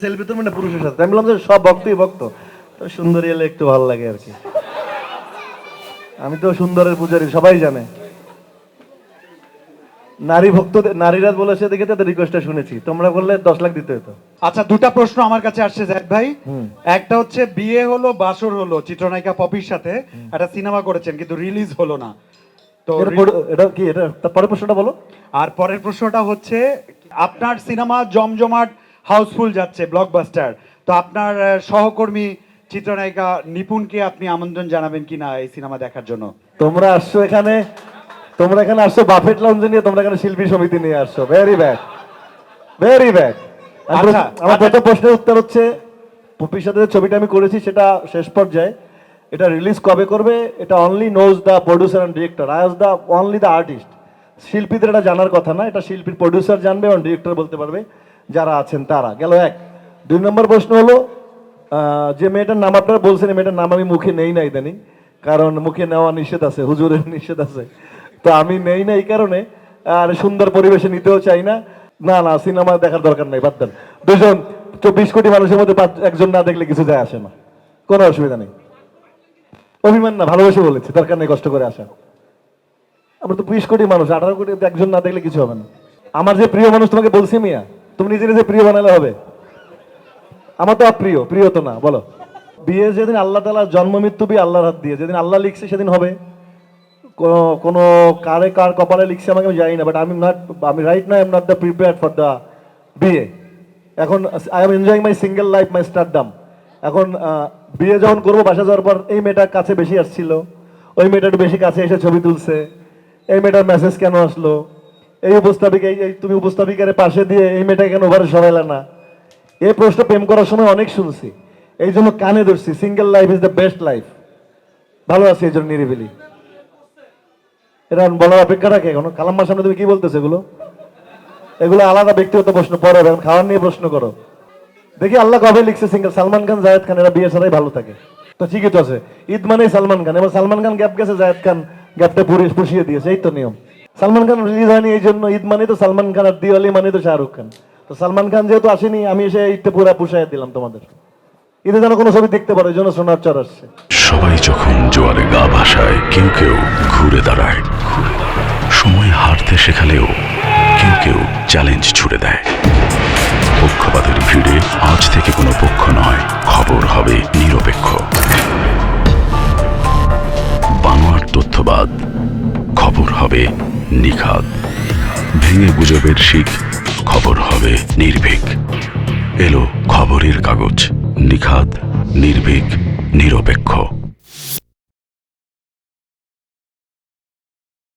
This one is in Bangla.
সেলফি তো মানে পুরুষের সাথে আমি বললাম যে সব ভক্তই ভক্ত, তো সুন্দরী এলে একটু ভালো লাগে আর কি। আমি তো সুন্দরের পূজারি, সবাই জানে। নারী ভক্তদের, নারীরা বলেছে দেখে তাদের রিকোয়েস্টটা শুনেছি, তোমরা বললে 10 লাখ দিতে হতো। আচ্ছা, দুটা প্রশ্ন আমার কাছে আসছে জাহিদ ভাই। হুম। একটা হচ্ছে বিয়ে হলো বাসর হলো, চিত্রনায়িকা পপির সাথে একটা সিনেমা করেছেন কিন্তু রিলিজ হলো না, তো এটা কি, এটা তারপরে প্রশ্নটা বলো। আর পরের প্রশ্নটা হচ্ছে আপনার সিনেমা জমজমাট হাউসফুল যাচ্ছে, ব্লকবাস্টার, তো আপনার সহকর্মী চিত্রনায়িকা নিপুণকে আপনি আমন্ত্রণ জানাবেন কিনা এই সিনেমা দেখার জন্য? তোমরা আসছো এখানে, তোমরা এখানে আসছো বাফেট লাউঞ্জে নিয়ে, তোমরা এখানে শিল্পী সমিতি নিয়ে আসছো। Very bad, very bad. আচ্ছা, আমার প্রথম প্রশ্নের উত্তর হচ্ছে, পপির সাথে যে ছবিটা আমি করেছি সেটা শেষ পর্যায়ে, এটা রিলিজ কবে করবে এটা only knows the producer and director, I was the only the artist. শিল্পীদের এটা জানার কথা না, এটা শিল্পীর প্রডিউসার জানবে এবং ডিরেক্টর বলতে পারবে, যারা আছেন তারা। গেল এক। 2 নম্বর প্রশ্ন হলো, যে মেয়েটার নাম আপনারা বলছেন, এই মেয়েটার নাম আমি মুখে নেই না ইদানিং, কারণ মুখে নেওয়া নিষেধ আছে, হুজুরের নিষেধ আছে, তো আমি নেই না এই কারণে। আর সুন্দর পরিবেশে নিতেও চাই না। না না, সিনেমা দেখার দরকার নেই, বাদ দেন। 24 কোটি মানুষের মধ্যে একজন না দেখলে কিছু যায় আসে না, কোনো অসুবিধা নেই। অভিমান না, ভালোবেসে বলেছি, দরকার নেই কষ্ট করে আসা। আমরা তো 20 কোটি মানুষ, 18 কোটি একজন না দেখলে কিছু হবে না। আমার যে প্রিয় মানুষ তোমাকে বলছি মিয়া, তুমি নিজে নিজে প্রিয় বানালে হবে? আমার তো অপ্রিয়, প্রিয় তো না। বলো, বিয়ে যেদিন আল্লাহ তাআলা, জন্ম মৃত্যু বি আল্লাহর হাত দিয়ে, যেদিন আল্লাহ লিখছে সেদিন হবে। কোনো কারে কার কপালে লিখছে আমাকে আমি জানি না, বাট আমি right now I am not the prepared for the বিয়ে। এখন I am enjoying my single life, my stardom. এখন বিয়ে যখন করবো, বাসা যাওয়ার পর এই মেয়েটার কাছে বেশি আসছিল, ওই মেয়েটা একটু বেশি কাছে এসে ছবি তুলছে, এই মেয়েটার মেসেজ কেন আসলো, এই উপস্থাপিকা, এই তুমি উপস্থাপিকার পাশে দিয়ে এই মেয়েটাকে কেন ওভারে সরাইলা না, এই প্রশ্ন প্রেম করার সময় অনেক শুনছি, এই জন্য কানে ধরছি। Single life is the best life. ভালো আছি এই জন্য নিরিবিলি। এটা বলার অপেক্ষা রাখে কোনো? কালাম্মার সামনে তুমি কি বলতেছো এগুলো? এগুলো আলাদা ব্যক্তিগত প্রশ্ন, পরে এখন খাওয়ার নিয়ে প্রশ্ন করো। দেখি আল্লাহ কবে লিখছে সিঙ্গেল? সালমান খান, জায়েদ খান, এরা বিয়ে ছাড়াই ভালো থাকে, তো ঠিকই তো আছে। ঈদ মানেই সালমান খান, এবার সালমান খান গ্যাপ গেছে, জায়েদ খান গ্যাপটা পুষিয়ে দিয়েছে, এই তো নিয়ম। সালমান খান রিলিজ হয়নি এই জন্য ঈদ মানে তো সালমান খান, আর দিওয়ালি মানে তো শাহরুখ খান। তো সালমান খান যেহেতু আসেনি, আমি এসে ঈদটা পুরা পুষাই দিলাম তোমাদের। ঈদে যেন কোনো ছবি দেখতে পারো, এই জন্য সোনার চর আসছে। সবাই যখন জোয়ারে গা ভাসায়, কেউ কেউ ঘুরে দাঁড়ায়। সময় হারতে শেখালেও কেউ কেউ চ্যালেঞ্জ ছুড়ে দেয়। পক্ষপাতের ভিড়ে আজ থেকে কোনো পক্ষ নয়, খবর হবে নিরপেক্ষ। বানোয়ার তথ্যবাদ, খবর হবে নিখাদ। ভেঙে গুজবের শিখ, খবর হবে নির্ভীক। এলো খবরের কাগজ, নিখাদ, নির্ভীক, নিরপেক্ষ।